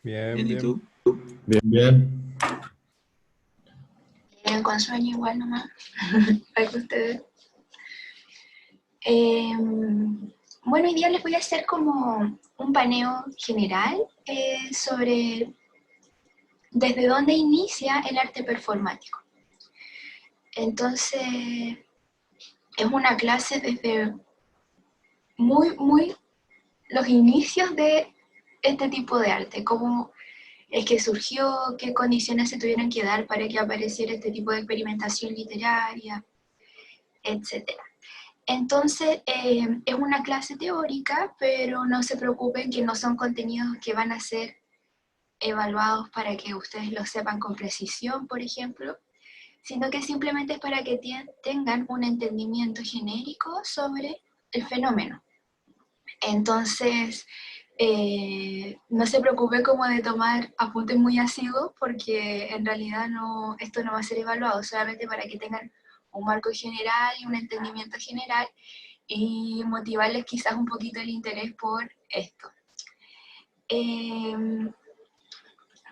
Bien, Bien, ¿y bien. tú? Bien, bien. Con sueño igual nomás, para que ustedes. Eh, bueno, hoy día les voy a hacer como un paneo general sobre desde dónde inicia el arte performático. Entonces, es una clase desde muy los inicios de este tipo de arte, cómo es que surgió, qué condiciones se tuvieron que dar para que apareciera este tipo de experimentación literaria, etcétera. Entonces, es una clase teórica, pero no se preocupen que no son contenidos que van a ser evaluados para que ustedes lo sepan con precisión, por ejemplo, sino que simplemente es para que tengan un entendimiento genérico sobre el fenómeno. Entonces, no se preocupe como de tomar apuntes muy asiduos porque en realidad no, esto no va a ser evaluado, solamente para que tengan un marco general y un entendimiento general y motivarles quizás un poquito el interés por esto.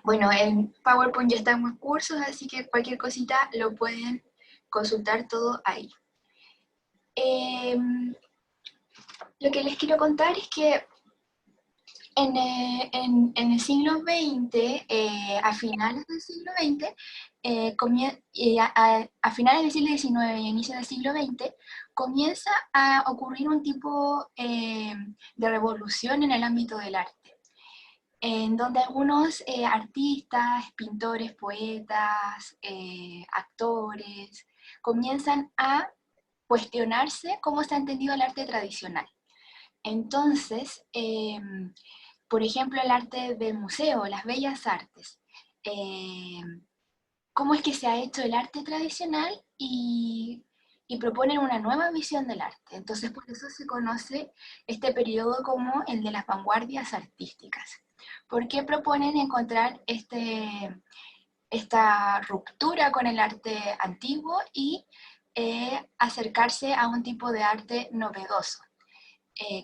Bueno, en PowerPoint ya están los cursos, así que cualquier cosita lo pueden consultar todo ahí. Lo que les quiero contar es que en el siglo XX, a finales del siglo XX, a finales del siglo XIX y a inicios del siglo XX, comienza a ocurrir un tipo de revolución en el ámbito del arte, en donde algunos artistas, pintores, poetas, actores, comienzan a cuestionarse cómo se ha entendido el arte tradicional. Entonces, por ejemplo, el arte del museo, las bellas artes. Eh, ¿Cómo es que se ha hecho el arte tradicional y proponen una nueva visión del arte? Entonces, por eso se conoce este periodo como el de las vanguardias artísticas, porque proponen encontrar esta ruptura con el arte antiguo y acercarse a un tipo de arte novedoso,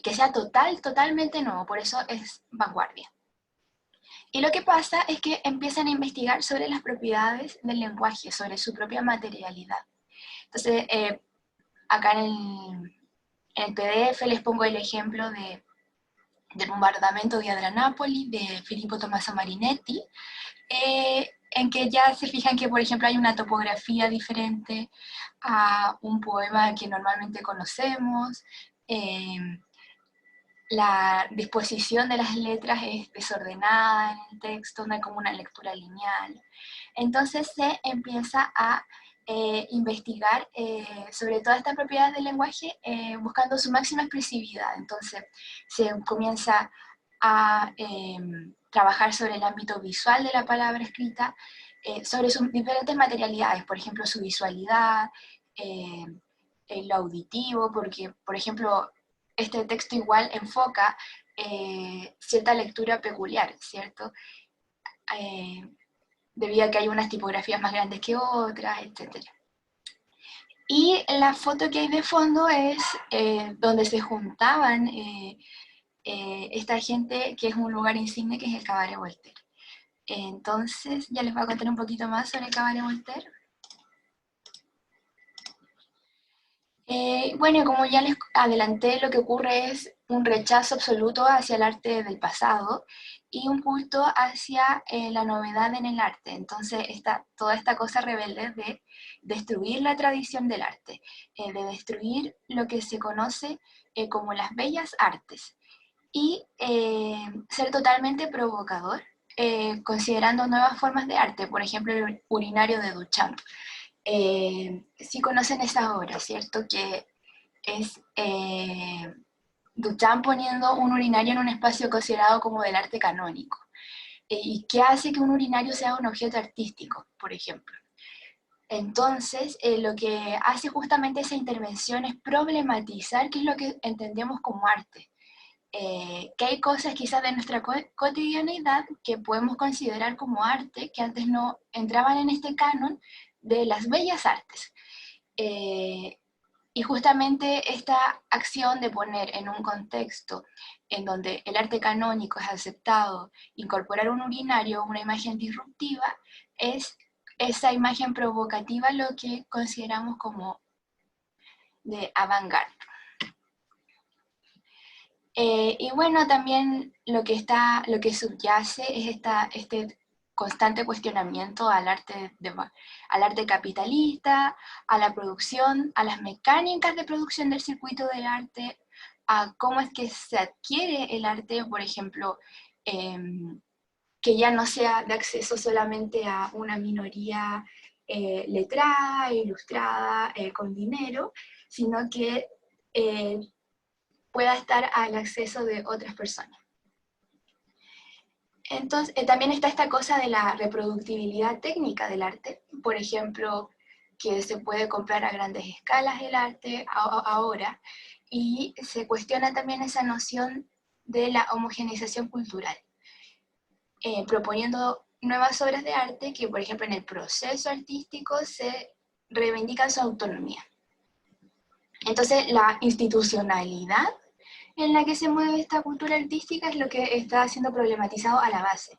que sea totalmente nuevo, por eso es vanguardia. Y lo que pasa es que empiezan a investigar sobre las propiedades del lenguaje, sobre su propia materialidad. Entonces, acá en el PDF les pongo el ejemplo del bombardamiento de Adrianópoli, de Filippo Tommaso Marinetti, en que ya se fijan que, por ejemplo, hay una topografía diferente a un poema que normalmente conocemos, la disposición de las letras es desordenada en el texto, no hay como una lectura lineal. Entonces se empieza a investigar sobre todas estas propiedades del lenguaje buscando su máxima expresividad. Entonces se comienza a trabajar sobre el ámbito visual de la palabra escrita, sobre sus diferentes materialidades, por ejemplo, su visualidad, lo auditivo, porque, por ejemplo, este texto igual enfoca cierta lectura peculiar, ¿cierto? Debido a que hay unas tipografías más grandes que otras, etc. Y la foto que hay de fondo es donde se juntaban esta gente, que es un lugar insigne, que es el Cabaret Voltaire. Entonces, ya les voy a contar un poquito más sobre el Cabaret Voltaire. Bueno, como ya les adelanté, lo que ocurre es un rechazo absoluto hacia el arte del pasado y un culto hacia la novedad en el arte. Entonces, toda esta cosa rebelde de destruir la tradición del arte, de destruir lo que se conoce como las bellas artes y ser totalmente provocador, considerando nuevas formas de arte, por ejemplo, el urinario de Duchamp. Sí conocen esa obra, ¿cierto? Que es Duchamp poniendo un urinario en un espacio considerado como del arte canónico. ¿Y qué hace que un urinario sea un objeto artístico, por ejemplo? Entonces, lo que hace justamente esa intervención es problematizar qué es lo que entendemos como arte. Que hay cosas quizás de nuestra cotidianidad que podemos considerar como arte, que antes no entraban en este canon de las bellas artes. Y justamente esta acción de poner en un contexto en donde el arte canónico es aceptado, incorporar un urinario, una imagen disruptiva, es esa imagen provocativa lo que consideramos como de avant-garde. Y bueno, también lo que subyace es este constante cuestionamiento al arte capitalista, a la producción, a las mecánicas de producción del circuito del arte, a cómo es que se adquiere el arte, por ejemplo, que ya no sea de acceso solamente a una minoría letrada, ilustrada, con dinero, sino que pueda estar al acceso de otras personas. Entonces, también está esta cosa de la reproductibilidad técnica del arte, por ejemplo, que se puede comprar a grandes escalas el arte ahora, y se cuestiona también esa noción de la homogeneización cultural, proponiendo nuevas obras de arte que, por ejemplo, en el proceso artístico se reivindican su autonomía. Entonces, la institucionalidad en la que se mueve esta cultura artística es lo que está siendo problematizado a la base.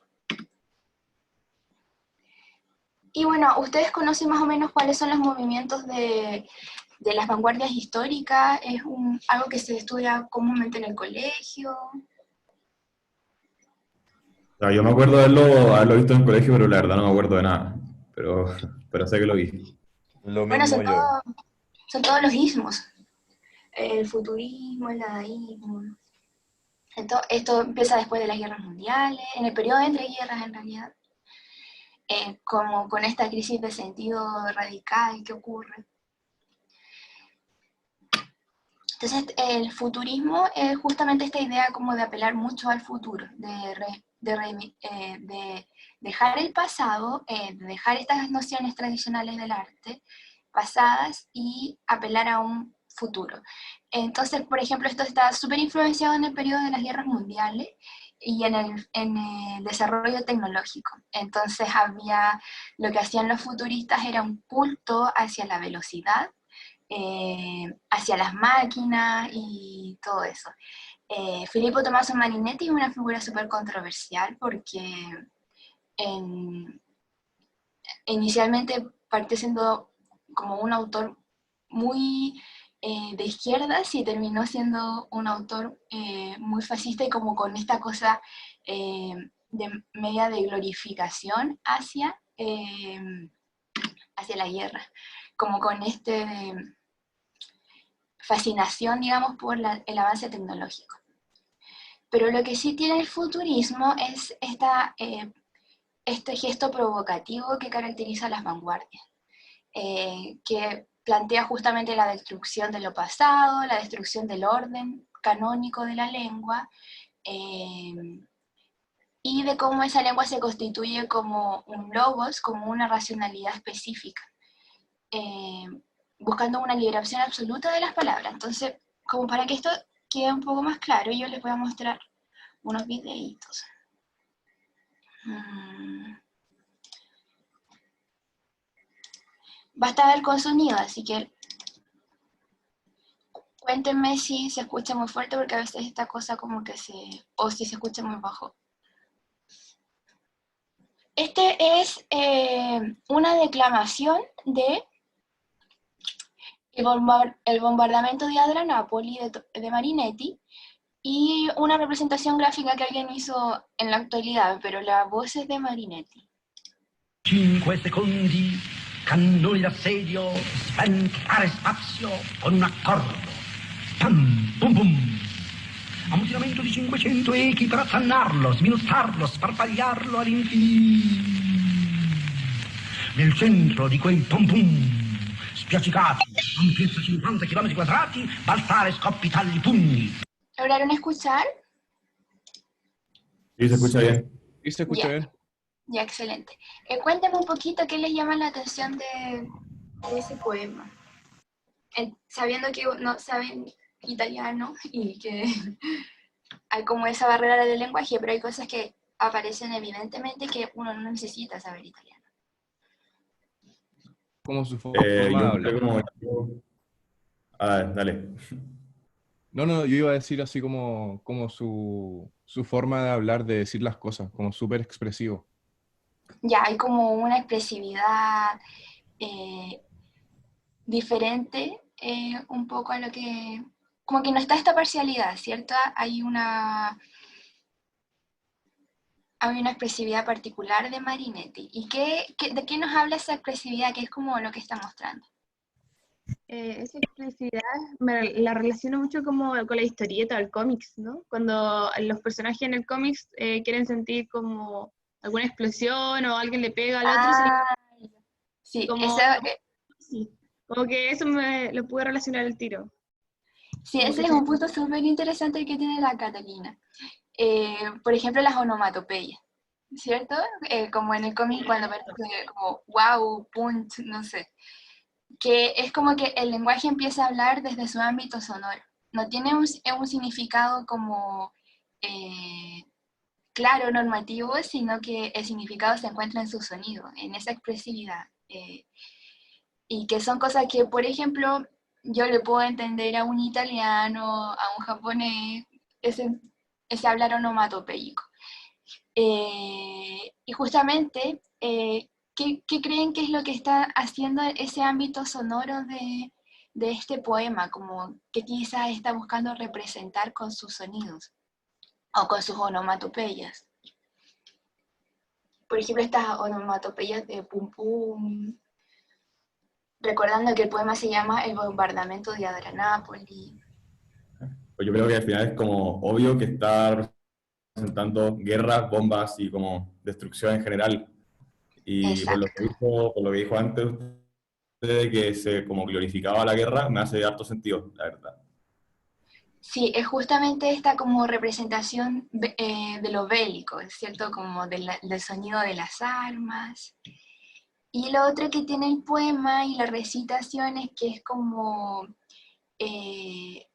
Y bueno, ¿ustedes conocen más o menos cuáles son los movimientos de las vanguardias históricas? ¿Es algo que se estudia comúnmente en el colegio? O sea, yo me acuerdo de haberlo visto en el colegio, pero la verdad no me acuerdo de nada. Pero, pero sé que lo vi. Lo Bueno, mismo yo. son todos los ismos. El futurismo, el dadaísmo. Esto empieza después de las guerras mundiales, en el periodo entre guerras en realidad. Como con esta crisis de sentido radical que ocurre. Entonces, el futurismo es justamente esta idea como de apelar mucho al futuro, de dejar el pasado, de dejar estas nociones tradicionales del arte pasadas y apelar a un futuro. Entonces, por ejemplo, esto está súper influenciado en el periodo de las guerras mundiales y en el desarrollo tecnológico. Entonces, lo que hacían los futuristas era un culto hacia la velocidad, hacia las máquinas y todo eso. Filippo Tommaso Marinetti es una figura súper controversial porque inicialmente partió siendo como un autor muy de izquierdas y terminó siendo un autor muy fascista y como con esta cosa de media de glorificación hacia la guerra, como con fascinación, digamos, por el avance tecnológico. Pero lo que sí tiene el futurismo es este gesto provocativo que caracteriza a las vanguardias, que plantea justamente la destrucción de lo pasado, la destrucción del orden canónico de la lengua, y de cómo esa lengua se constituye como un logos, como una racionalidad específica, buscando una liberación absoluta de las palabras. Entonces, como para que esto quede un poco más claro, yo les voy a mostrar unos videitos. Basta ver con sonido, así que cuéntenme si se escucha muy fuerte, porque a veces esta cosa como que o si se escucha muy bajo. Este es una declamación de el bombardamiento de Adrianópoli de Marinetti, y una representación gráfica que alguien hizo en la actualidad, pero la voz es de Marinetti. 5 secondi, cannoni d'assedio, sventare spazio con un accordo. Pam, pum, pum. Ammutinamento di 500 echi per affannarlo, sminuzzarlo, sparpagliarlo all'infinito. Nel centro di quei pum pum, spiaccicati, ampiezza 50 km quadrati, balzare scoppi talli pugni. ¿Lograron escuchar? Sí, se escucha bien. ¿Y se escucha bien? Ya, excelente. Cuéntame un poquito qué les llama la atención de ese poema. Sabiendo que no saben italiano y que hay como esa barrera del lenguaje, pero hay cosas que aparecen evidentemente que uno no necesita saber italiano. Como su forma Yo de encontré hablar. como... Ah, dale. No, no, yo iba a decir así como su forma de hablar, de decir las cosas, como súper expresivo. Ya hay como una expresividad eh, diferente un poco a lo que, como que no está esta parcialidad, ¿cierto? Hay una expresividad particular de Marinetti. ¿Y de qué nos habla esa expresividad que es como lo que está mostrando? Esa expresividad la relaciono mucho como con la historieta o el cómics, ¿no? Cuando los personajes en el cómics quieren sentir como alguna explosión o alguien le pega al otro, Ah, sí, como, sí, como que eso me lo pude relacionar al tiro. sí, Como ese que es un punto súper interesante que tiene la Catalina. Por ejemplo, las onomatopeyas, ¿cierto? Como en el cómic cuando aparece como wow, punch, no sé. Que es como que el lenguaje empieza a hablar desde su ámbito sonoro. No tiene un significado como claro, normativo, sino que el significado se encuentra en su sonido, en esa expresividad. Y que son cosas que, por ejemplo, yo le puedo entender a un italiano, a un japonés, ese hablar onomatopéyico. Y justamente, ¿qué creen que es lo que está haciendo ese ámbito sonoro de este poema? Como que quizás está buscando representar con sus sonidos o con sus onomatopeyas. Por ejemplo, estas onomatopeyas de pum pum, recordando que el poema se llama El bombardamiento de Adrianápolis. Pues yo creo que al final es como obvio que está representando guerras, bombas y como destrucción en general. Y Exacto. por lo que dijo antes usted de que se como glorificaba la guerra, me hace harto sentido, la verdad. Sí, es justamente esta como representación de lo bélico, ¿es cierto? Como del sonido de las armas. Y lo otro que tiene el poema y la recitación es que es como eh,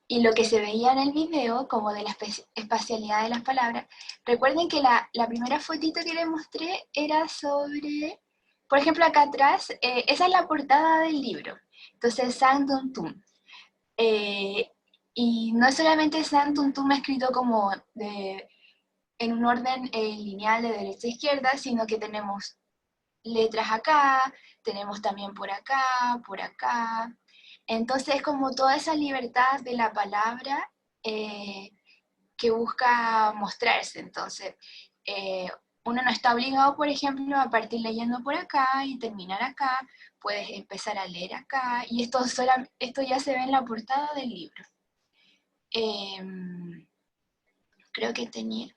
y lo que se veía en el video, como de la espacialidad de las palabras. Recuerden que la primera fotito que les mostré era sobre, por ejemplo, acá atrás, esa es la portada del libro. Entonces, Sang Tum Tum. Eh, y no es solamente Sang Tum Tum escrito como en un orden lineal de derecha a izquierda, sino que tenemos letras acá, tenemos también por acá, por acá. Entonces es como toda esa libertad de la palabra eh, que busca mostrarse. Entonces, eh, uno no está obligado, por ejemplo, a partir leyendo por acá y terminar acá, puedes empezar a leer acá, y esto ya se ve en la portada del libro. Creo que tenía...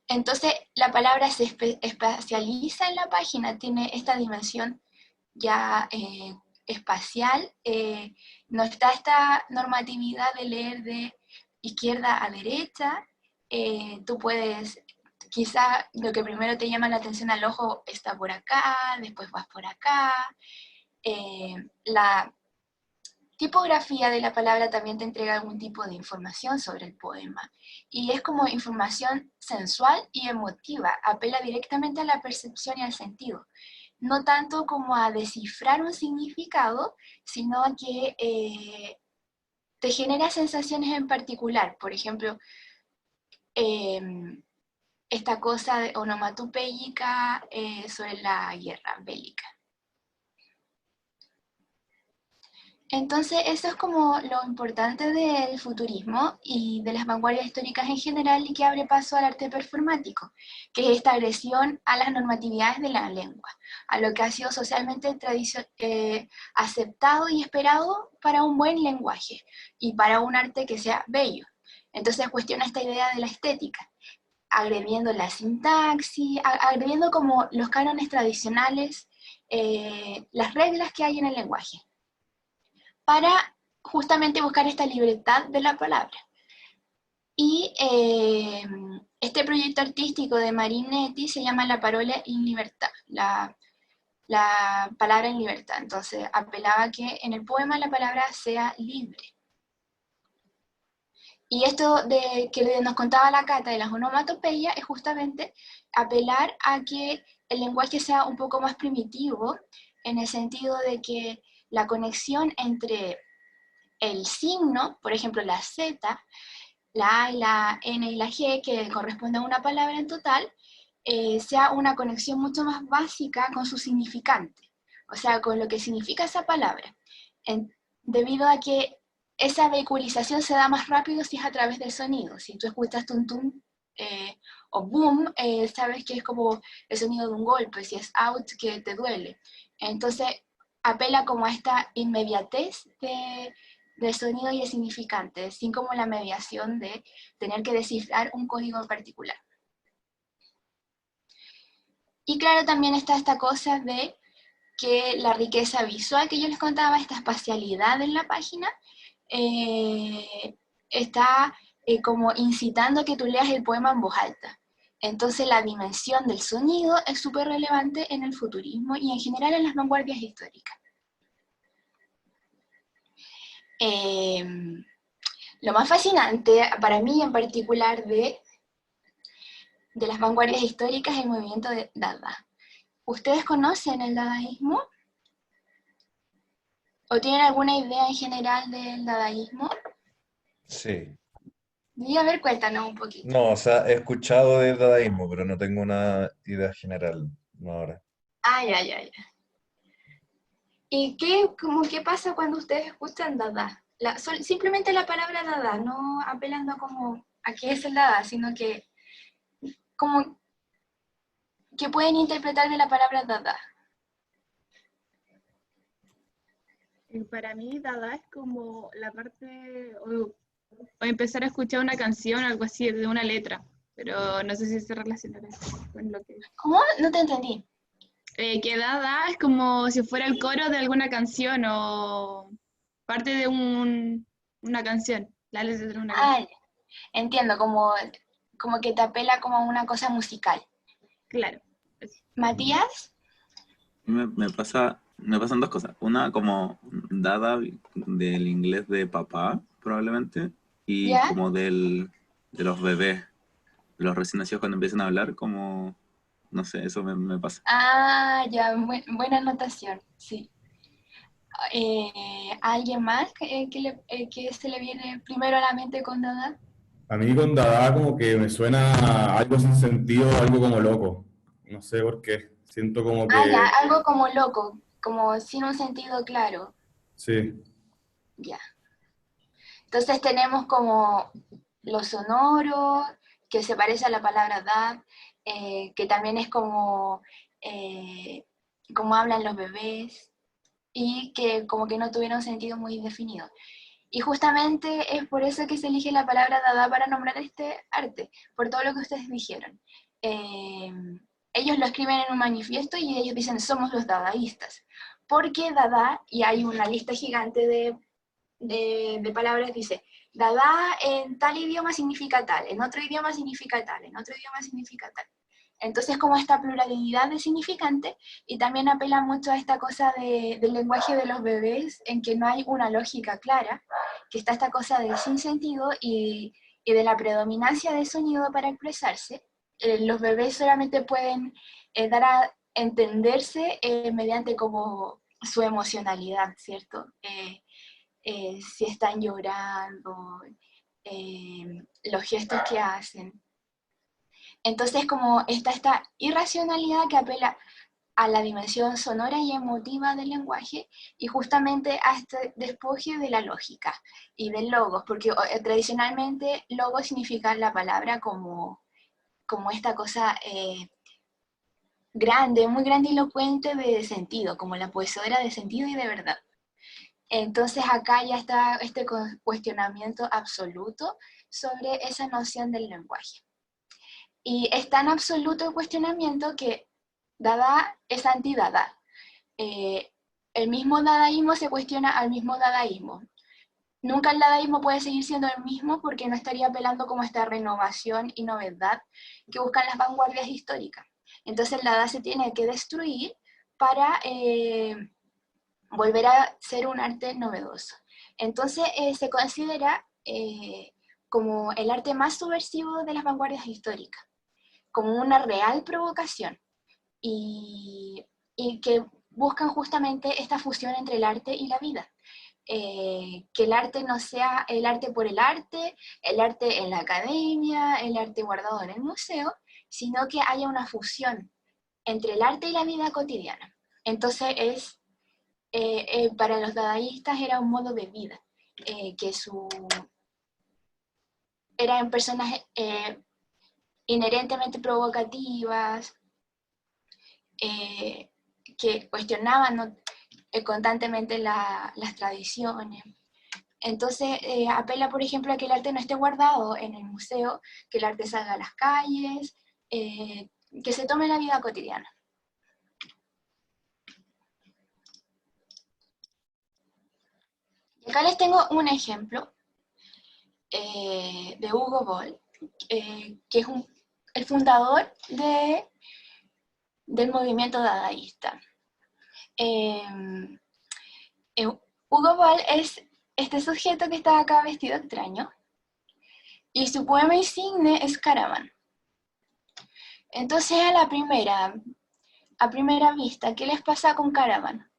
Entonces, la palabra se espacializa en la página, tiene esta dimensión ya espacial, no está esta normatividad de leer de izquierda a derecha, tú puedes, quizá lo que primero te llama la atención al ojo está por acá, después vas por acá, la tipografía de la palabra también te entrega algún tipo de información sobre el poema, y es como información sensual y emotiva, apela directamente a la percepción y al sentido, no tanto como a descifrar un significado, sino que te genera sensaciones en particular. Por ejemplo, eh, esta cosa de onomatopéyica sobre la guerra bélica. Entonces, eso es como lo importante del futurismo y de las vanguardias históricas en general, y que abre paso al arte performático, que es esta agresión a las normatividades de la lengua, a lo que ha sido socialmente aceptado y esperado para un buen lenguaje y para un arte que sea bello. Entonces cuestiona esta idea de la estética, agrediendo la sintaxis, agrediendo como los cánones tradicionales, las reglas que hay en el lenguaje, para justamente buscar esta libertad de la palabra. Y este proyecto artístico de Marinetti se llama La parola in libertà, la palabra en libertad. Entonces apelaba a que en el poema la palabra sea libre. Y esto de que nos contaba la Cata de las onomatopeyas es justamente apelar a que el lenguaje sea un poco más primitivo, en el sentido de que la conexión entre el signo, por ejemplo la Z, la A y la N y la G, que corresponden a una palabra en total, sea una conexión mucho más básica con su significante, o sea, con lo que significa esa palabra, debido a que esa vehiculización se da más rápido si es a través del sonido. Si tú escuchas tum tum o boom, sabes que es como el sonido de un golpe, si es out, que te duele. Entonces, apela como a esta inmediatez del sonido y el significante, sin como la mediación de tener que descifrar un código en particular. Y claro, también está esta cosa de que la riqueza visual que yo les contaba, esta espacialidad en la página, está como incitando a que tú leas el poema en voz alta. Entonces la dimensión del sonido es súper relevante en el futurismo y en general en las vanguardias históricas. Lo más fascinante, para mí en particular, de las vanguardias históricas es el movimiento de Dada. ¿Ustedes conocen el dadaísmo? ¿O tienen alguna idea en general del dadaísmo? Sí. Y a ver, cuéntanos un poquito. No, o sea, he escuchado del dadaísmo, pero no tengo una idea general no ahora. Ay, ay, ay. ¿Y qué pasa cuando ustedes escuchan Dada? Simplemente la palabra Dada, no apelando como a qué es el Dada, sino que como que pueden interpretar de la palabra Dada. Para mí, Dada es como la parte, o empezar a escuchar una canción, algo así, de una letra, pero no sé si se relacionará con lo que... ¿Cómo? No te entendí. Que Dada es como si fuera el coro de alguna canción o parte de una canción, la letra de una canción. Ah, entiendo, como que te apela como a una cosa musical. Claro. ¿Matías? Me pasan dos cosas. Una como dada del inglés de papá, probablemente, y ¿Ya? como de los bebés, de los recién nacidos cuando empiezan a hablar, como, no sé, eso me pasa. Ah, ya, buena anotación, sí. ¿Alguien más que se le viene primero a la mente con Dada? A mí con Dada como que me suena algo sin sentido, algo como loco. No sé por qué. Siento como Ah, ya, que, algo como loco, como sin un sentido claro. sí, Ya. Entonces tenemos como lo sonoro, que se parece a la palabra dad, que también es como hablan los bebés, y que como que no tuvieron sentido muy definido. Y justamente es por eso que se elige la palabra dada para nombrar este arte, por todo lo que ustedes dijeron. Eh, Ellos lo escriben en un manifiesto y ellos dicen somos los dadaístas. Porque dada, y hay una lista gigante de palabras, dice, dada en tal idioma significa tal, en otro idioma significa tal, en otro idioma significa tal. Entonces, como esta pluralidad de significantes, y también apela mucho a esta cosa del lenguaje de los bebés, en que no hay una lógica clara, que está esta cosa del sinsentido y de la predominancia del sonido para expresarse. Los bebés solamente pueden dar a entenderse mediante como su emocionalidad, ¿cierto? Si están llorando, los gestos que hacen. Entonces, como está esta irracionalidad que apela a la dimensión sonora y emotiva del lenguaje y justamente a este despoje de la lógica y del logos, porque tradicionalmente logos significa la palabra como esta cosa grande, muy grandilocuente de sentido, como la poesía de sentido y de verdad. Entonces acá ya está este cuestionamiento absoluto sobre esa noción del lenguaje. Y es tan absoluto el cuestionamiento que Dada es anti-Dada. El mismo dadaísmo se cuestiona al mismo dadaísmo. Nunca el dadaísmo puede seguir siendo el mismo porque no estaría apelando como esta renovación y novedad que buscan las vanguardias históricas. Entonces el Dada se tiene que destruir para volver a ser un arte novedoso. Entonces se considera como el arte más subversivo de las vanguardias históricas, como una real provocación y que buscan justamente esta fusión entre el arte y la vida. que el arte no sea el arte por el arte en la academia, el arte guardado en el museo, sino que haya una fusión entre el arte y la vida cotidiana. Entonces para los dadaístas era un modo de vida, que eran personas inherentemente provocativas, que cuestionaban, ¿no?, constantemente las tradiciones. Entonces apela, por ejemplo, a que el arte no esté guardado en el museo, que el arte salga a las calles, que se tome la vida cotidiana. Y acá les tengo un ejemplo de Hugo Boll, que es el fundador del movimiento dadaísta. Hugo Boll es este sujeto que está acá vestido extraño, y su poema insigne es Caravan. Entonces a primera vista, ¿qué les pasa con Caravan?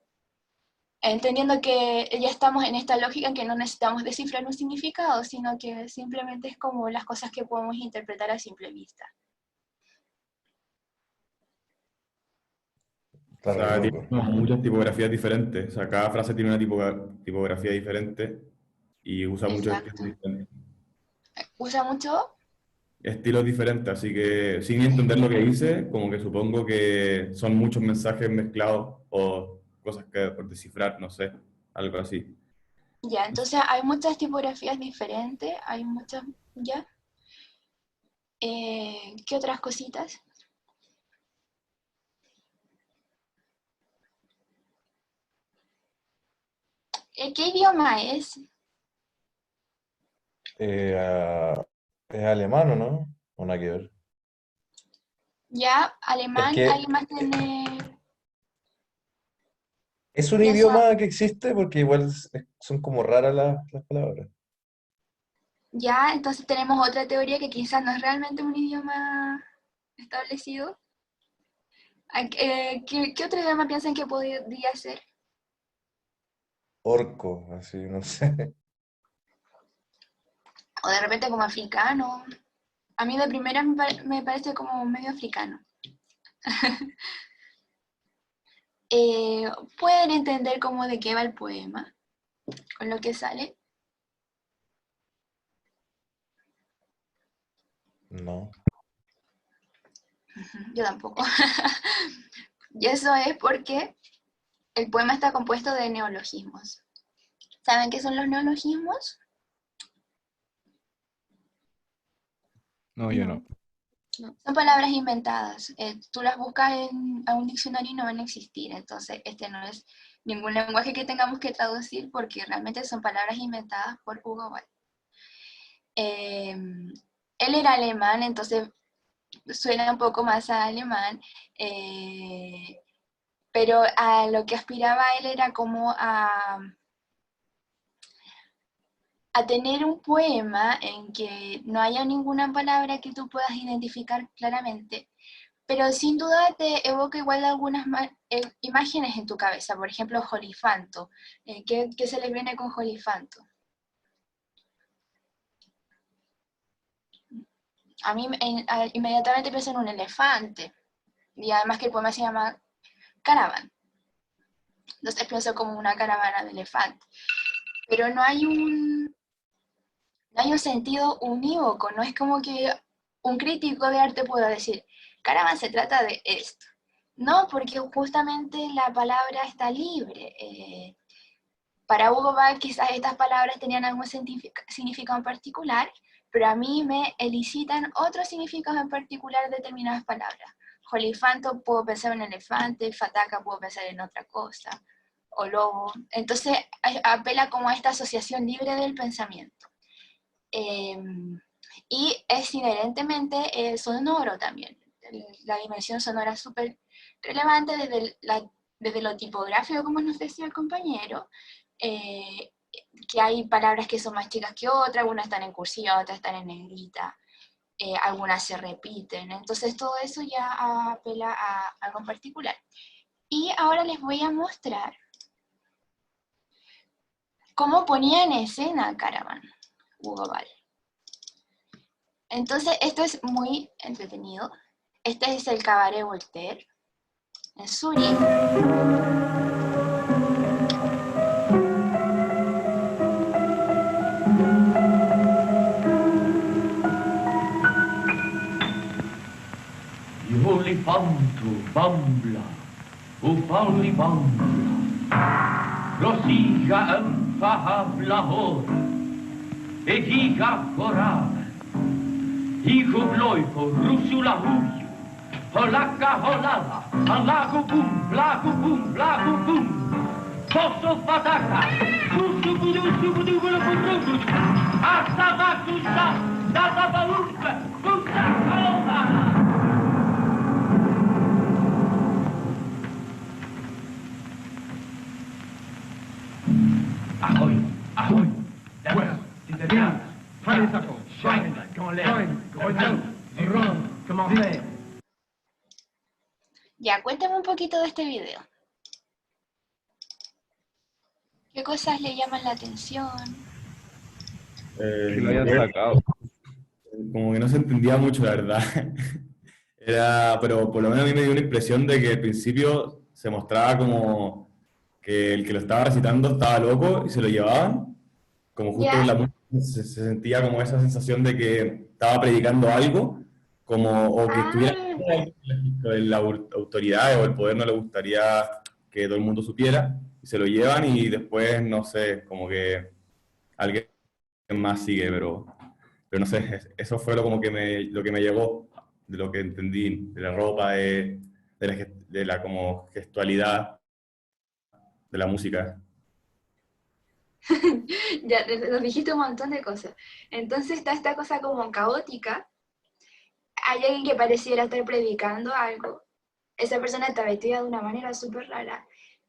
Entendiendo que ya estamos en esta lógica en que no necesitamos descifrar un significado, sino que simplemente es como las cosas que podemos interpretar a simple vista. O Está re sea, tiene loco. como muchas tipografías diferentes. O sea, cada frase tiene una tipografía diferente y usa muchos estilos Exacto. diferentes. Usa mucho, Estilos diferentes, así que sin entender lo que dice, como que supongo que son muchos mensajes mezclados o cosas que por descifrar, no sé, algo así. ya, entonces hay muchas tipografías diferentes, hay muchas, ya. ¿Qué otras cositas? ¿Qué idioma es? Ah, es alemán, ¿o no? ¿O nada que ver? Ya, Es alemán, que ¿alguien más tiene? es un Piensa, idioma que existe porque igual son como raras las palabras. ya, entonces tenemos otra teoría que quizás no es realmente un idioma establecido. ¿Qué otro idioma piensan que podría ser? Orco, así, no sé. O de repente como africano. A mí de primera me parece como medio africano. Eh, ¿Pueden entender cómo de qué va el poema? Con lo que sale. No. Yo tampoco. Y eso es porque el poema está compuesto de neologismos. ¿Saben qué son los neologismos? No, yo No, no. no. Son palabras inventadas. Tú las buscas a un diccionario y no van a existir. Entonces, este no es ningún lenguaje que tengamos que traducir porque realmente son palabras inventadas por Hugo Ball. Él era alemán, entonces suena un poco más a alemán, pero a lo que aspiraba él era como a tener un poema en que no haya ninguna palabra que tú puedas identificar claramente, pero sin duda te evoca igual algunas imágenes en tu cabeza. Por ejemplo, Jolifanto. ¿Qué se le viene con Jolifanto? A mí inmediatamente pienso en un elefante, y además que el poema se llama Caravan. Entonces pienso como una caravana de elefantes. Pero no hay un sentido unívoco, no es como que un crítico de arte pueda decir, Caravan se trata de esto. No, porque justamente la palabra está libre. Para Hugo Ball quizás estas palabras tenían algún significado en particular, pero a mí me elicitan otros significados en particular de determinadas palabras. Jolifanto puedo pensar en elefante, fataca puedo pensar en otra cosa, o lobo. Entonces apela como a esta asociación libre del pensamiento. Y es inherentemente sonoro también. La dimensión sonora es súper relevante desde lo tipográfico, como nos decía el compañero, que hay palabras que son más chicas que otras, algunas están en cursiva, otras están en negrita, algunas se repiten. Entonces todo eso ya apela a algo en particular. Y ahora les voy a mostrar cómo ponía en escena Caravan, Hugo Ball. Entonces, esto es muy entretenido. Este es el Cabaret Voltaire, en Zúrich. Die olifanto bambla, bambla, rosija enfahable hora, e giga forava, hijo bloico, rusula huyo, holaka holala, alago bum, blago bum, blago bum, posso pataka, susu budu, subudu, budu, budu, hasta batusa, data baurka, busa holala. Ahoy, ahoy, voilà, c'est bien, fin les sacots, shine, quand l'air, retour, rond, comment faire. Ya, cuéntame un poquito de este video. ¿Qué cosas le llaman la atención? Que lo hayan sacado. Como que no se entendía mucho, la verdad. Pero por lo menos a mí me dio una impresión de que al principio se mostraba como que el que lo estaba recitando estaba loco y se lo llevaban. Como justo Ya. en la música se sentía como esa sensación de que estaba predicando algo, o que estuviera la autoridad o el poder no le gustaría que todo el mundo supiera, y se lo llevan y después, no sé, como que alguien más sigue, pero no sé, eso fue lo que me llegó, de lo que entendí, de la ropa, de la como gestualidad, de la música. Ya, nos dijiste un montón de cosas. Entonces está esta cosa como caótica. Hay alguien que pareciera estar predicando algo. Esa persona está vestida de una manera súper rara.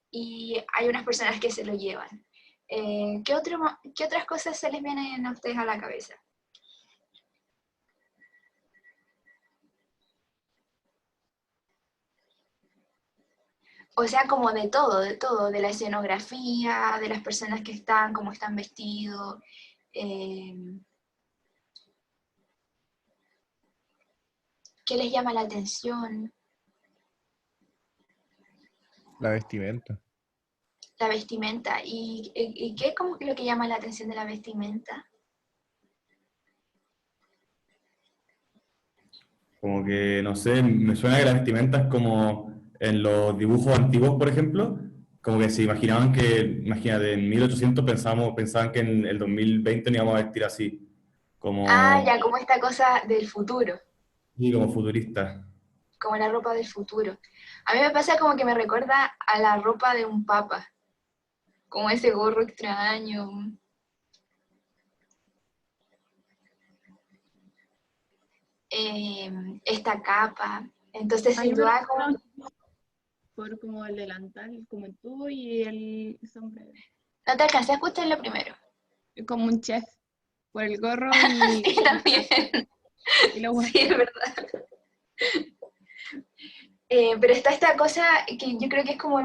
Y hay unas personas que se lo llevan. ¿Qué otras cosas se les vienen a ustedes a la cabeza? O sea, como de todo, de la escenografía, de las personas que están, cómo están vestidos. ¿Qué les llama la atención? La vestimenta. La vestimenta. ¿Y qué es como lo que llama la atención de la vestimenta? Como que, no sé, me suena que las vestimentas como en los dibujos antiguos, por ejemplo, como que se imaginaban que, imagínate, en 1800 pensaban que en el 2020 nos íbamos a vestir así, Ah, como, ya, como esta cosa del futuro, sí, como futurista. como la ropa del futuro. A mí me pasa como que me recuerda a la ropa de un papa, como ese gorro extraño. Esta capa. Entonces, Hay sin uno duda, como... por como el delantal, como el tubo y el sombrero. No te alcancé a escuchar lo primero. Como un chef, por el gorro y, Sí, también. y los Sí, es guantes. verdad. Pero está esta cosa que yo creo que es como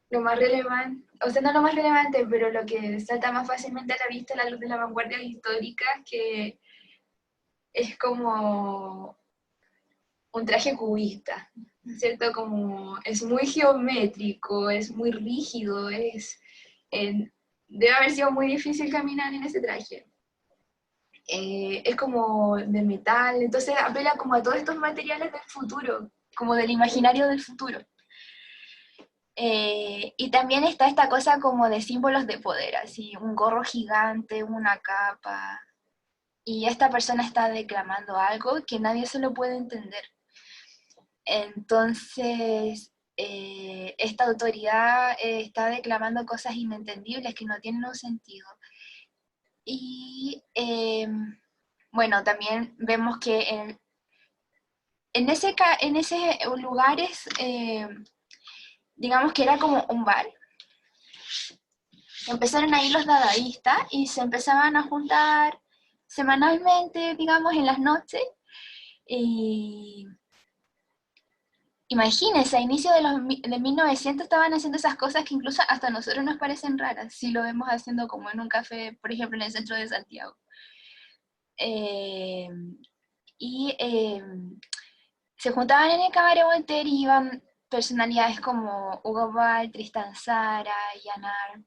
lo más relevante, o sea, no lo más relevante, pero lo que salta más fácilmente a la vista a la luz de las vanguardias históricas, que es como un traje cubista, ¿no es cierto? Como es muy geométrico, es muy rígido, debe haber sido muy difícil caminar en ese traje. Es como de metal, entonces apela como a todos estos materiales del futuro, como del imaginario del futuro. Y también está esta cosa como de símbolos de poder, así, un gorro gigante, una capa, y esta persona está declamando algo que nadie se lo puede entender. Entonces, esta autoridad está declamando cosas inentendibles que no tienen un sentido. Y bueno, también vemos que en ese lugares, digamos que era como un bar. Empezaron ahí los dadaístas y se empezaban a juntar semanalmente, digamos, en las noches. Y imagínense, a inicio de 1900 estaban haciendo esas cosas que incluso hasta a nosotros nos parecen raras, si lo vemos haciendo como en un café, por ejemplo, en el centro de Santiago. Eh, y se juntaban en el Cabaret Voltaire y iban personalidades como Hugo Ball, Tristan Tzara, Jan Arp,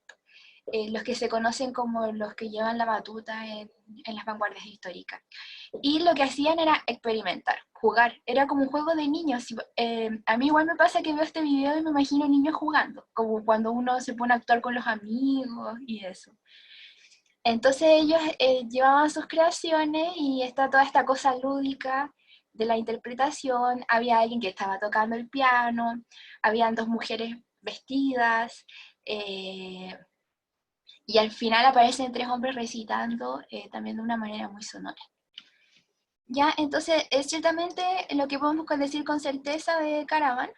los que se conocen como los que llevan la batuta en las vanguardias históricas. Y lo que hacían era experimentar, jugar. Era como un juego de niños. A mí igual me pasa que veo este video y me imagino niños jugando, como cuando uno se pone a actuar con los amigos y eso. Entonces ellos llevaban sus creaciones y está toda esta cosa lúdica de la interpretación. Había alguien que estaba tocando el piano, habían dos mujeres vestidas, y al final aparecen tres hombres recitando también de una manera muy sonora. Ya, entonces, ciertamente lo que podemos decir con certeza de Caravan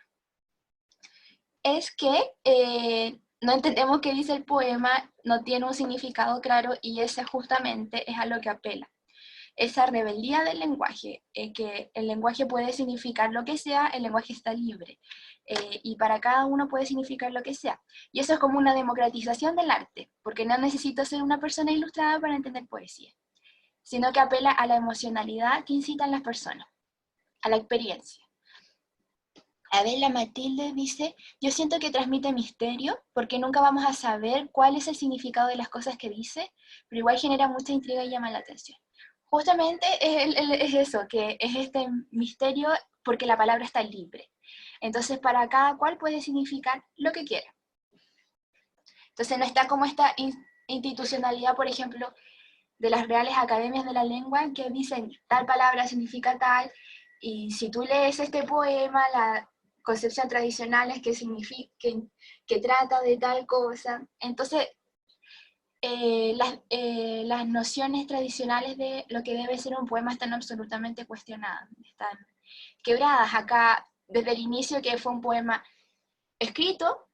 es que no entendemos qué dice el poema, no tiene un significado claro y ese justamente es a lo que apela. Esa rebeldía del lenguaje, que el lenguaje puede significar lo que sea, el lenguaje está libre, y para cada uno puede significar lo que sea. Y eso es como una democratización del arte, porque no necesito ser una persona ilustrada para entender poesía, sino que apela a la emocionalidad que incitan las personas, a la experiencia. Adela Matilde dice, yo siento que transmite misterio, porque nunca vamos a saber cuál es el significado de las cosas que dice, pero igual genera mucha intriga y llama la atención. Justamente es eso, que es este misterio porque la palabra está libre. Entonces para cada cual puede significar lo que quiera. Entonces no está como esta institucionalidad, por ejemplo, de las reales academias de la lengua que dicen tal palabra significa tal, y si tú lees este poema, la concepción tradicional es que trata de tal cosa. Entonces, las nociones tradicionales de lo que debe ser un poema están absolutamente cuestionadas, están quebradas acá desde el inicio, que fue un poema escrito,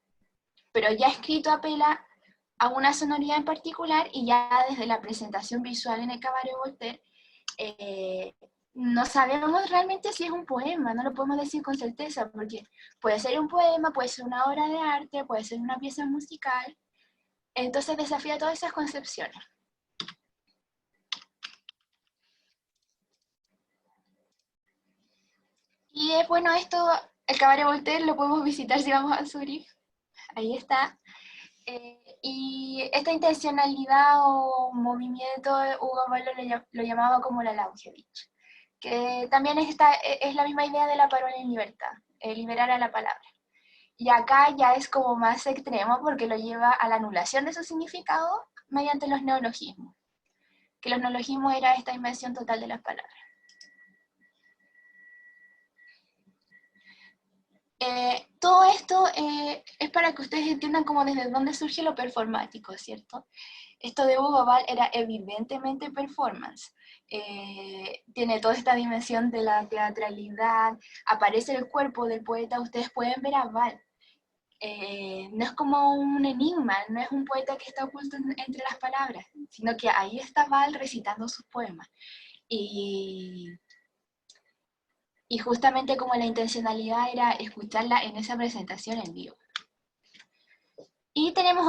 pero ya escrito apela a una sonoridad en particular, y ya desde la presentación visual en el Cabaret Voltaire, no sabemos realmente si es un poema, no lo podemos decir con certeza, porque puede ser un poema, puede ser una obra de arte, puede ser una pieza musical, entonces desafía todas esas concepciones. Y bueno, esto, el Cabaret Voltaire lo podemos visitar si vamos a Zurich, ahí está. Y esta intencionalidad o movimiento, Hugo Ball lo llamaba como la Lauscherich, que también es la misma idea de la parola en libertad, liberar a la palabra. Y acá ya es como más extremo porque lo lleva a la anulación de su significado mediante los neologismos, que los neologismos era esta invención total de las palabras. Todo esto es para que ustedes entiendan como desde dónde surge lo performático, ¿cierto? Esto de Hugo Ball era evidentemente performance. Tiene toda esta dimensión de la teatralidad, aparece el cuerpo del poeta, ustedes pueden ver a Ball. No es como un enigma, no es un poeta que está oculto entre las palabras, sino que ahí está Ball recitando sus poemas. Y justamente como la intencionalidad era escucharla en esa presentación en vivo. Y tenemos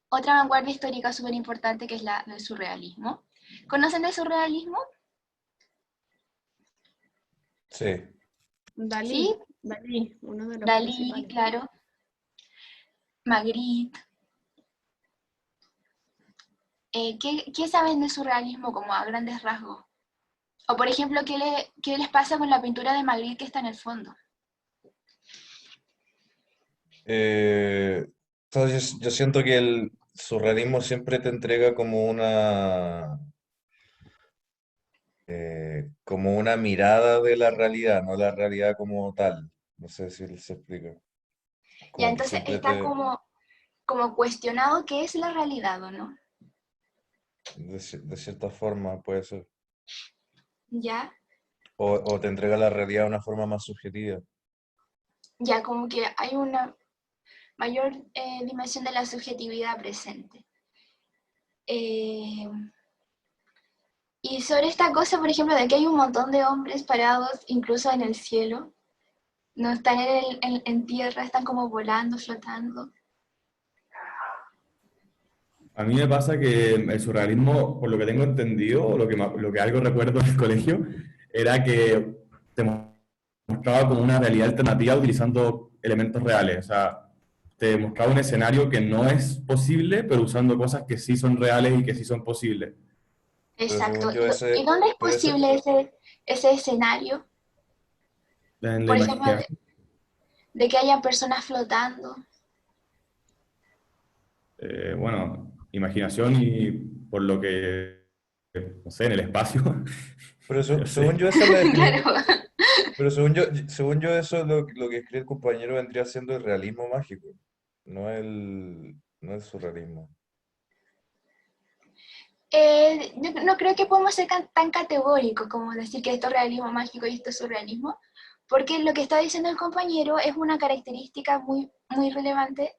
otra vanguardia histórica súper importante, que es la del surrealismo. ¿Conocen del surrealismo? Sí. Dalí, ¿Sí? Dalí, uno de los Dalí, principales. claro. Magritte. ¿Qué saben del surrealismo como a grandes rasgos? O por ejemplo, ¿qué les pasa con la pintura de Magritte que está en el fondo? Entonces yo siento que el surrealismo siempre te entrega como una mirada de la realidad, no la realidad como tal. No sé si se explica. Ya, Como que entonces siempre está como cuestionado qué es la realidad, ¿o no? de cierta forma puede ser. Ya, O te entrega la realidad de una forma más subjetiva. ya como que hay una mayor dimensión de la subjetividad presente. Y Y sobre esta cosa, por ejemplo, de que hay un montón de hombres parados incluso en el cielo, no están en tierra, están como volando, flotando. A mí me pasa que el surrealismo, por lo que tengo entendido, o lo que algo recuerdo del colegio, era que te mostraba como una realidad alternativa utilizando elementos reales. O sea, te mostraba un escenario que no es posible, pero usando cosas que sí son reales y que sí son posibles. Pero Exacto. según yo Y dónde es puede ser, posible ese escenario? En la Por ejemplo, imaginación, de que haya personas flotando. bueno, imaginación y por lo que, no sé, en el espacio, pero no según sé. yo esa es la definición, Claro. pero según yo eso es lo que escribe el compañero vendría siendo el realismo mágico, no el surrealismo. Yo no creo que podamos ser tan categóricos como decir que esto es realismo mágico y esto es surrealismo, porque lo que está diciendo el compañero es una característica muy, muy relevante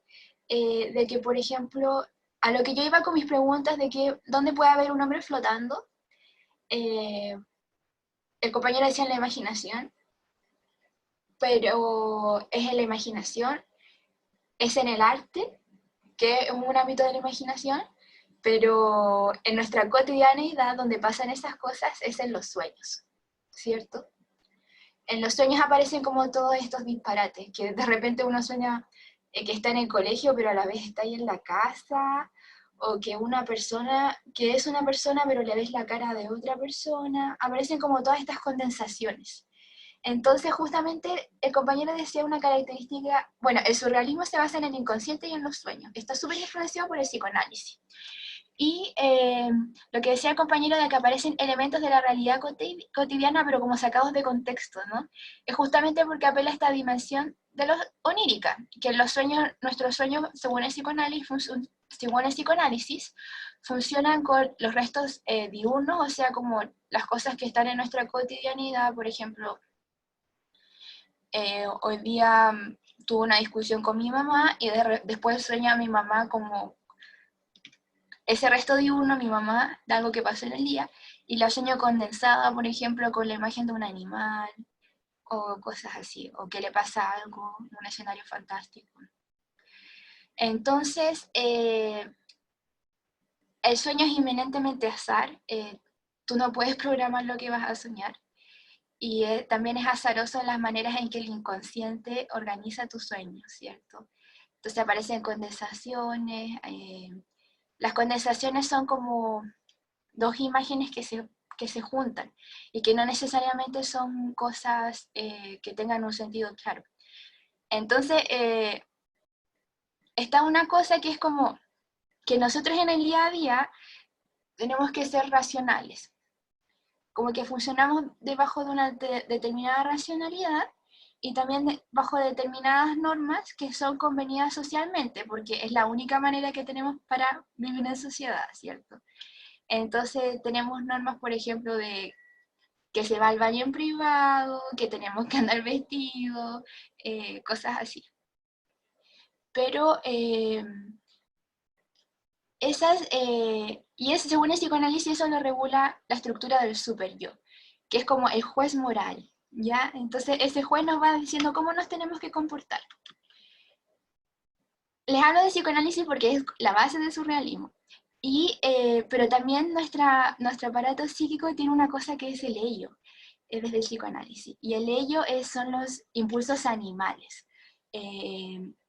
de que, por ejemplo, a lo que yo iba con mis preguntas de que dónde puede haber un hombre flotando, eh, el compañero decía en la imaginación, pero es en la imaginación, es en el arte, que es un ámbito de la imaginación, pero en nuestra cotidianeidad donde pasan esas cosas es en los sueños, ¿cierto? En los sueños aparecen como todos estos disparates, que de repente uno sueña que está en el colegio, pero a la vez está ahí en la casa, o que una persona, que es una persona, pero le ves la cara de otra persona, aparecen como todas estas condensaciones. Entonces, justamente, el compañero decía una característica, bueno, el surrealismo se basa en el inconsciente y en los sueños. Está súper influenciado por el psicoanálisis. Y lo que decía el compañero de que aparecen elementos de la realidad cotidiana, pero como sacados de contexto, ¿no? Es justamente porque apela a esta dimensión de los onírica, que en los sueños, nuestros sueños, según el psicoanálisis, funcionan con los restos diurnos, o sea, como las cosas que están en nuestra cotidianidad, por ejemplo, hoy día tuve una discusión con mi mamá y después sueña a mi mamá como ese resto diurno, mi mamá, de algo que pasó en el día, y la sueño condensada, por ejemplo, con la imagen de un animal, o cosas así, o que le pasa algo, un escenario fantástico. Entonces, el sueño es inminentemente azar, tú no puedes programar lo que vas a soñar, y también es azaroso en las maneras en que el inconsciente organiza tus sueños, ¿cierto? Entonces aparecen condensaciones, las condensaciones son como dos imágenes que se juntan y que no necesariamente son cosas que tengan un sentido claro. Entonces, está una cosa que es como que nosotros en el día a día tenemos que ser racionales, como que funcionamos debajo de una determinada racionalidad y también bajo determinadas normas que son convenidas socialmente, porque es la única manera que tenemos para vivir en sociedad, ¿cierto? Entonces tenemos normas, por ejemplo, de que se va al baño en privado, que tenemos que andar vestidos, cosas así. Pero según el psicoanálisis, eso lo regula la estructura del super yo, que es como el juez moral, ¿ya? Entonces ese juez nos va diciendo cómo nos tenemos que comportar. Les hablo de psicoanálisis porque es la base del surrealismo. Pero también nuestro aparato psíquico tiene una cosa que es el ello, desde el psicoanálisis. Y el ello son los impulsos animales,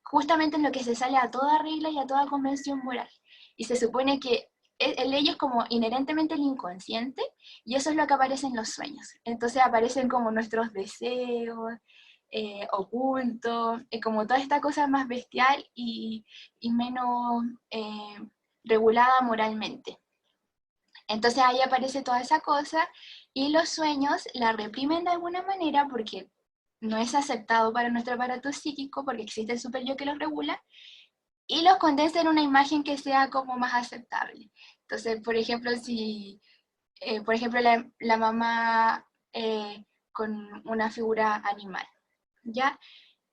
justamente en lo que se sale a toda regla y a toda convención moral. Y se supone que el ello es como inherentemente el inconsciente, y eso es lo que aparece en los sueños. Entonces aparecen como nuestros deseos, ocultos, como toda esta cosa más bestial y menos regulada moralmente. Entonces ahí aparece toda esa cosa y los sueños la reprimen de alguna manera porque no es aceptado para nuestro aparato psíquico porque existe el super yo que los regula y los condensa en una imagen que sea como más aceptable. Entonces, por ejemplo, si la mamá con una figura animal, ¿ya?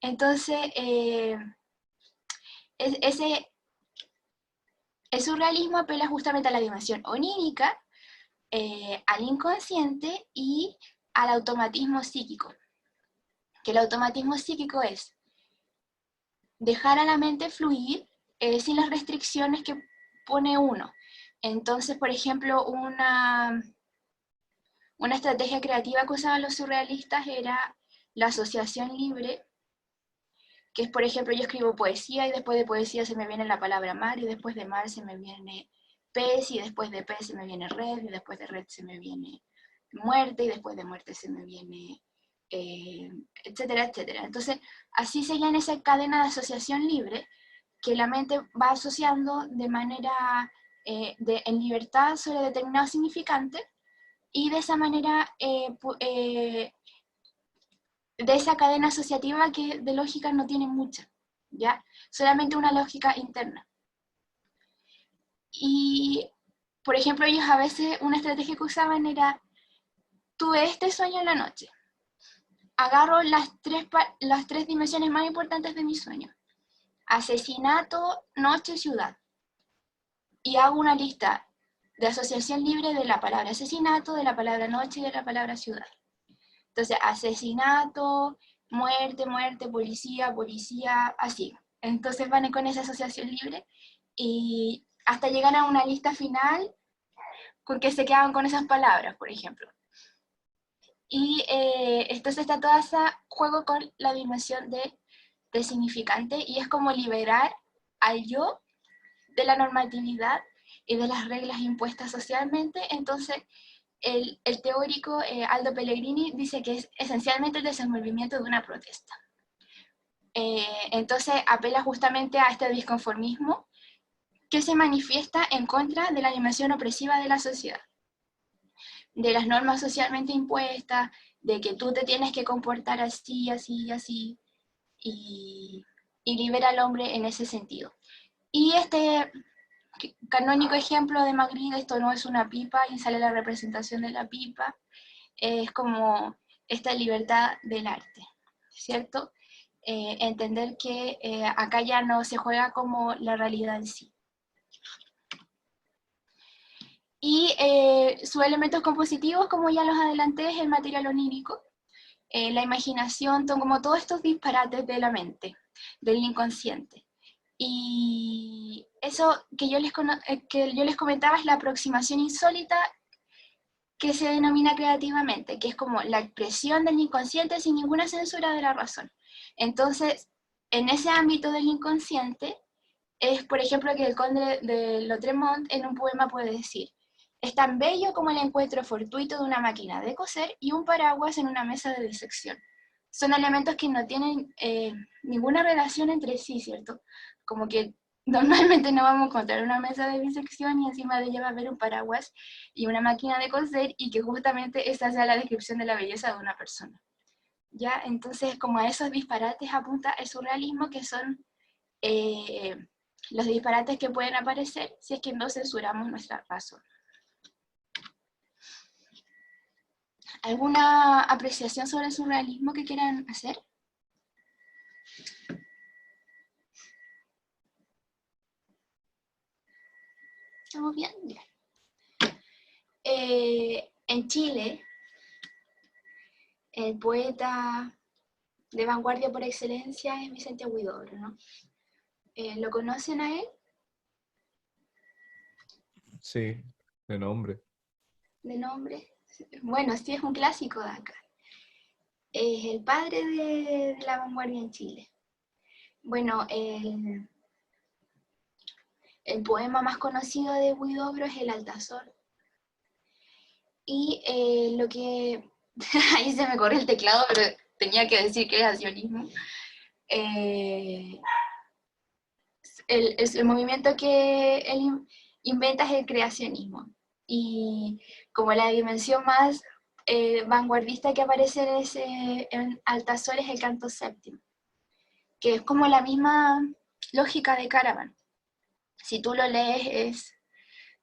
Entonces, el surrealismo apela justamente a la dimensión onírica, al inconsciente y al automatismo psíquico. Que el automatismo psíquico es dejar a la mente fluir sin las restricciones que pone uno. Entonces, por ejemplo, una estrategia creativa que usaban los surrealistas era la asociación libre, que es, por ejemplo, yo escribo poesía y después de poesía se me viene la palabra mar, y después de mar se me viene pez, y después de pez se me viene red, y después de red se me viene muerte, y después de muerte se me viene etcétera, etcétera. Entonces, así sería en esa cadena de asociación libre, que la mente va asociando de manera en libertad sobre determinado significante, y de esa manera, de esa cadena asociativa que de lógica no tiene mucha, ¿ya? Solamente una lógica interna. Y, por ejemplo, ellos a veces, una estrategia que usaban era, tuve este sueño en la noche, agarro las tres dimensiones más importantes de mi sueño: asesinato, noche, ciudad, y hago una lista de asociación libre de la palabra asesinato, de la palabra noche y de la palabra ciudad. Entonces, asesinato, muerte, muerte, policía, policía, así. Entonces van con esa asociación libre y hasta llegan a una lista final con que se quedan con esas palabras, por ejemplo. Y entonces está todo ese juego con la dimensión de significante, y es como liberar al yo de la normatividad y de las reglas impuestas socialmente. Entonces, el teórico Aldo Pellegrini dice que es esencialmente el desenvolvimiento de una protesta. Entonces, apela justamente a este disconformismo que se manifiesta en contra de la dimensión opresiva de la sociedad, de las normas socialmente impuestas, de que tú te tienes que comportar así, así y así, y libera al hombre en ese sentido. Y este canónico ejemplo de Magritte, esto no es una pipa, y sale la representación de la pipa, es como esta libertad del arte, ¿cierto? Entender que acá ya no se juega como la realidad en sí. Y sus elementos compositivos, como ya los adelanté, es el material onírico, la imaginación, como todos estos disparates de la mente, del inconsciente. Y eso que yo les comentaba es la aproximación insólita que se denomina creativamente, que es como la expresión del inconsciente sin ninguna censura de la razón. Entonces, en ese ámbito del inconsciente, es, por ejemplo, que el conde de Lautremont en un poema puede decir: es tan bello como el encuentro fortuito de una máquina de coser y un paraguas en una mesa de disección. Son elementos que no tienen ninguna relación entre sí, ¿cierto? Como que normalmente no vamos a encontrar una mesa de disección y encima de ella va a haber un paraguas y una máquina de coser, y que justamente esa sea la descripción de la belleza de una persona. ¿Ya? Entonces, como a esos disparates apunta el surrealismo, que son los disparates que pueden aparecer si es que no censuramos nuestra razón. ¿Alguna apreciación sobre el surrealismo que quieran hacer? ¿Estamos bien? Bien. En Chile, el poeta de vanguardia por excelencia es Vicente Huidobro, ¿no? ¿Lo conocen a él? Sí, de nombre. ¿De nombre? Bueno, sí, es un clásico de acá. Es el padre de la vanguardia en Chile. Bueno, el poema más conocido de Huidobro es El Altazor. Y lo que... ahí se me corre el teclado, pero tenía que decir que es sionismo. El movimiento que él inventa es el creacionismo. Y como la dimensión más vanguardista que aparece en Altazor es el canto séptimo, que es como la misma lógica de Caravan. Si tú lo lees,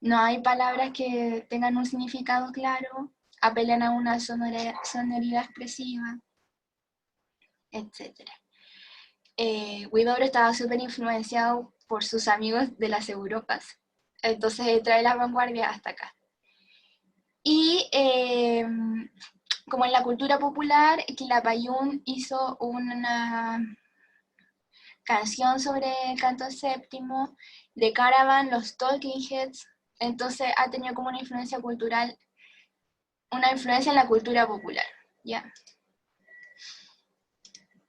no hay palabras que tengan un significado claro, apelan a una sonoridad expresiva, etc. Huidobro estaba súper influenciado por sus amigos de las Europas, entonces trae la vanguardia hasta acá. Y como en la cultura popular, Quilapayún hizo una canción sobre el canto séptimo, de Caravan, los Talking Heads, entonces ha tenido como una influencia cultural, una influencia en la cultura popular, ¿ya?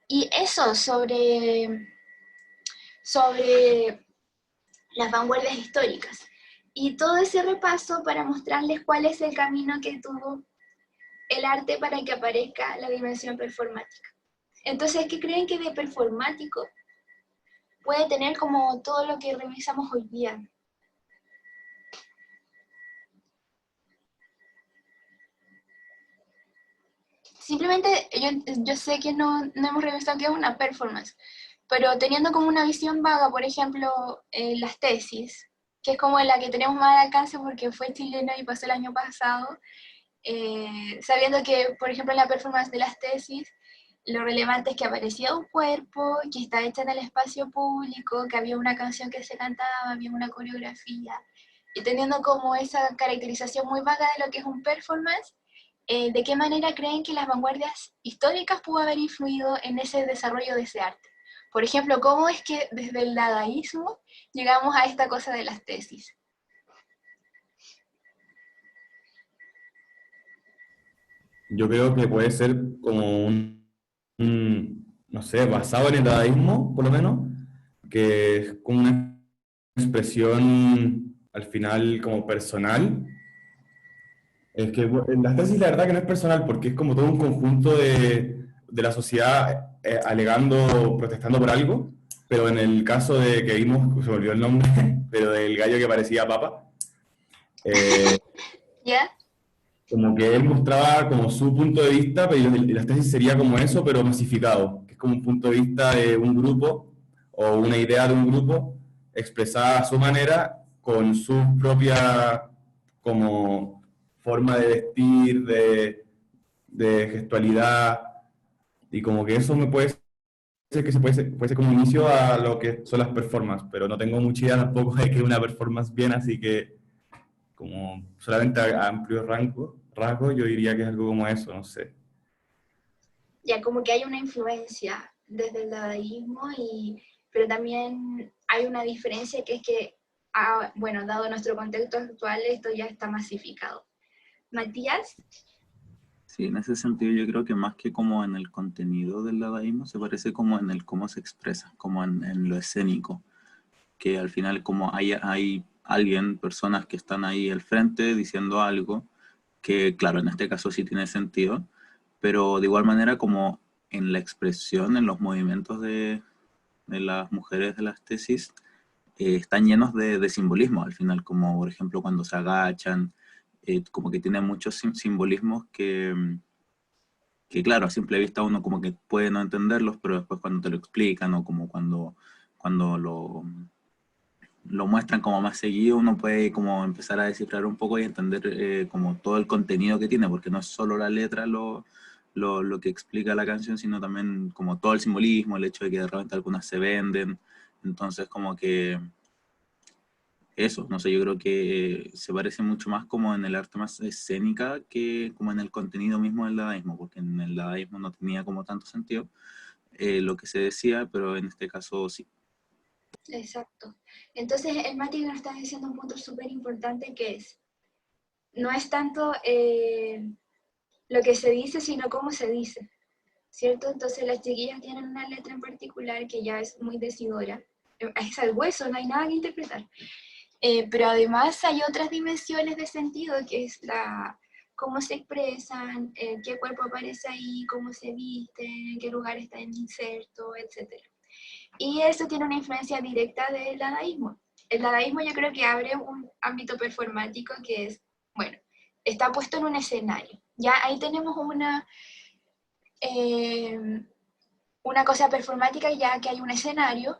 Y eso sobre las vanguardias históricas. Y todo ese repaso para mostrarles cuál es el camino que tuvo el arte para que aparezca la dimensión performática. Entonces, ¿qué creen que de performático puede tener como todo lo que revisamos hoy día? Simplemente, yo sé que no hemos revisado qué es una performance, pero teniendo como una visión vaga, por ejemplo, las tesis, que es como la que tenemos más al alcance porque fue chilena y pasó el año pasado, sabiendo que, por ejemplo, en la performance de las tesis, lo relevante es que aparecía un cuerpo, que está hecha en el espacio público, que había una canción que se cantaba, había una coreografía, y teniendo como esa caracterización muy vaga de lo que es un performance, ¿de qué manera creen que las vanguardias históricas pudo haber influido en ese desarrollo de ese arte? Por ejemplo, ¿cómo es que desde el dadaísmo llegamos a esta cosa de las tesis? Yo creo que puede ser como no sé, basado en el dadaísmo, por lo menos, que es como una expresión al final como personal. Es que en las tesis la verdad que no es personal, porque es como todo un conjunto de la sociedad alegando, protestando por algo, pero en el caso de que vimos, se me olvidó el nombre, pero del gallo que parecía papa, eh, ¿Ya? como que él mostraba como su punto de vista, pero y las tesis sería como eso, pero masificado, que es como un punto de vista de un grupo o una idea de un grupo expresada a su manera con su propia como forma de vestir, de gestualidad, y como que eso me puede ser que puede ser como un inicio a lo que son las performances, pero no tengo mucha idea tampoco de que es una performance bien, así que como solamente a amplio rasgo, yo diría que es algo como eso, no sé. Ya, como que hay una influencia desde el dadaísmo, pero también hay una diferencia que es que, bueno, dado nuestro contexto actual, esto ya está masificado. Matías, Sí, en ese sentido yo creo que más que como en el contenido del dadaísmo, se parece como en el cómo se expresa, como en lo escénico, que al final como hay alguien, personas que están ahí al frente diciendo algo, que claro, en este caso sí tiene sentido, pero de igual manera como en la expresión, en los movimientos de las mujeres de las tesis, están llenos de simbolismo al final, como por ejemplo cuando se agachan, como que tienen muchos simbolismos que claro, a simple vista uno como que puede no entenderlos, pero después cuando te lo explican o como cuando lo muestran como más seguido, uno puede como empezar a descifrar un poco y entender como todo el contenido que tiene, porque no es solo la letra lo que explica la canción, sino también como todo el simbolismo, el hecho de que de repente algunas se venden, entonces como que eso, no sé, yo creo que se parece mucho más como en el arte más escénica que como en el contenido mismo del dadaísmo, porque en el dadaísmo no tenía como tanto sentido lo que se decía, pero en este caso sí. exacto. Entonces, el Mati nos está diciendo un punto súper importante que es, no es tanto lo que se dice, sino cómo se dice, ¿cierto? Entonces, las chiquillas tienen una letra en particular que ya es muy decidora, es al hueso, no hay nada que interpretar. Pero además hay otras dimensiones de sentido, que es cómo se expresan, qué cuerpo aparece ahí, cómo se visten, en qué lugar está el inserto, etc. Y eso tiene una influencia directa del dadaísmo. El dadaísmo yo creo que abre un ámbito performático que es, bueno, está puesto en un escenario. Ya ahí tenemos una cosa performática ya que hay un escenario,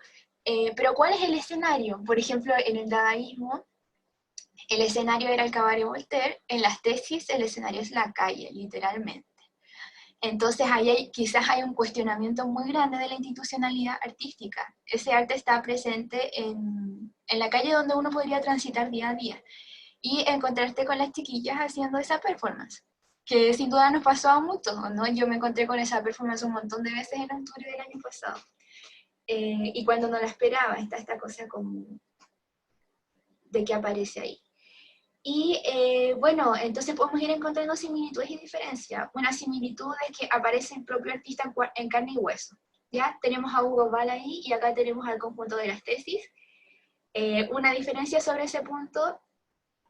pero ¿cuál es el escenario? Por ejemplo, en el dadaísmo, el escenario era el Cabaret Voltaire, en las tesis el escenario es la calle, literalmente. Entonces ahí quizás hay un cuestionamiento muy grande de la institucionalidad artística. Ese arte está presente en la calle donde uno podría transitar día a día. y encontrarte con las chiquillas haciendo esa performance, que sin duda nos pasó a muchos, ¿no? Yo me encontré con esa performance un montón de veces en octubre del año pasado, y cuando no la esperaba, está esta cosa como de que aparece ahí. Y bueno, entonces podemos ir encontrando similitudes y diferencias. Una similitud es que aparece el propio artista en carne y hueso. ¿Ya? Tenemos a Hugo Ball ahí y acá tenemos al conjunto de las tesis. Una diferencia sobre ese punto,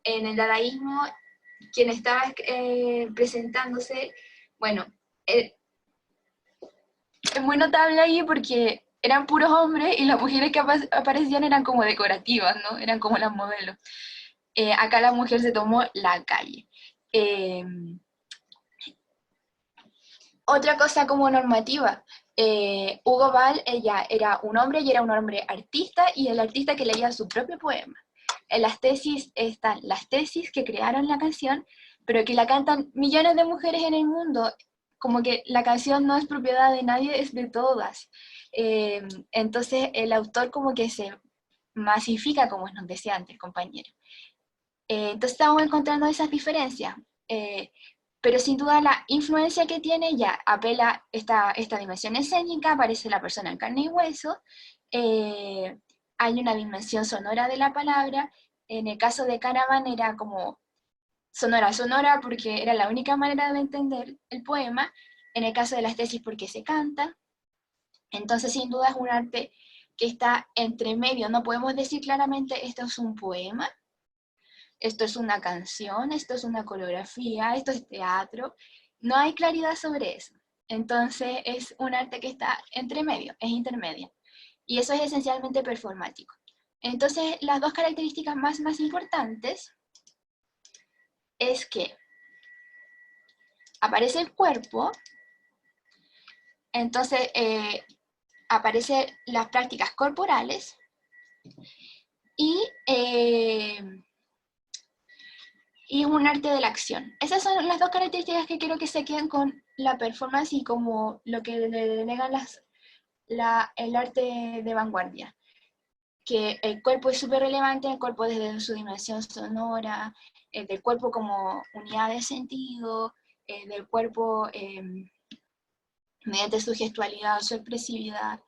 en el dadaísmo, quien estaba presentándose, bueno, es muy notable ahí porque eran puros hombres y las mujeres que aparecían eran como decorativas, ¿no? Eran como las modelos. Acá la mujer se tomó la calle. Otra cosa como normativa, Hugo Ball, ella era un hombre y era un hombre artista, y el artista que leía su propio poema. En las tesis están las tesis que crearon la canción, pero que la cantan millones de mujeres en el mundo, como que la canción no es propiedad de nadie, es de todas. Entonces el autor como que se masifica, como nos decía antes, compañero. Entonces estamos encontrando esas diferencias, pero sin duda la influencia que tiene ya apela esta dimensión escénica, aparece la persona en carne y hueso, hay una dimensión sonora de la palabra. En el caso de Caravan era como sonora porque era la única manera de entender el poema, en el caso de las tesis porque se canta. Entonces sin duda es un arte que está entre medio, no podemos decir claramente esto es un poema, esto es una canción, esto es una coreografía, esto es teatro, no hay claridad sobre eso. Entonces es un arte que está entre medio, es intermedia, y eso es esencialmente performático. Entonces las dos características más importantes es que aparece el cuerpo, entonces aparecen las prácticas corporales, y un arte de la acción. Esas son las dos características que quiero que se queden con la performance y como lo que le denegan el arte de vanguardia. Que el cuerpo es súper relevante, el cuerpo desde su dimensión sonora, del cuerpo como unidad de sentido, del cuerpo mediante su gestualidad, su expresividad,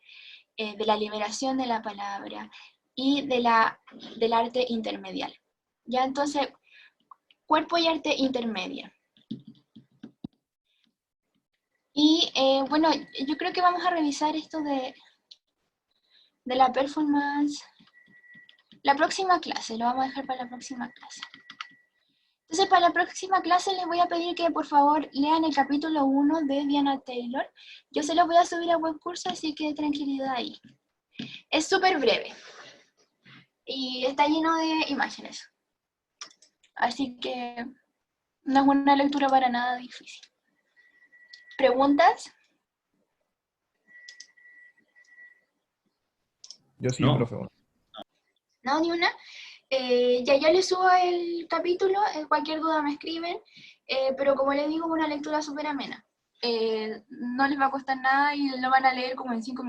de la liberación de la palabra y del arte intermedial. Ya entonces, cuerpo y arte intermedia. Y bueno, yo creo que vamos a revisar esto de la performance la próxima clase, lo vamos a dejar para la próxima clase. Entonces para la próxima clase les voy a pedir que por favor lean el capítulo 1 de Diana Taylor. Yo se los voy a subir a webcurso, así que tranquilidad ahí. Es súper breve y está lleno de imágenes. Así que no es una lectura para nada difícil. ¿Preguntas? Yo sí, No. profe. No, ni una. Ya les subo el capítulo, cualquier duda me escriben, pero como les digo, es una lectura súper amena. No les va a costar nada y lo van a leer como en 5 minutos.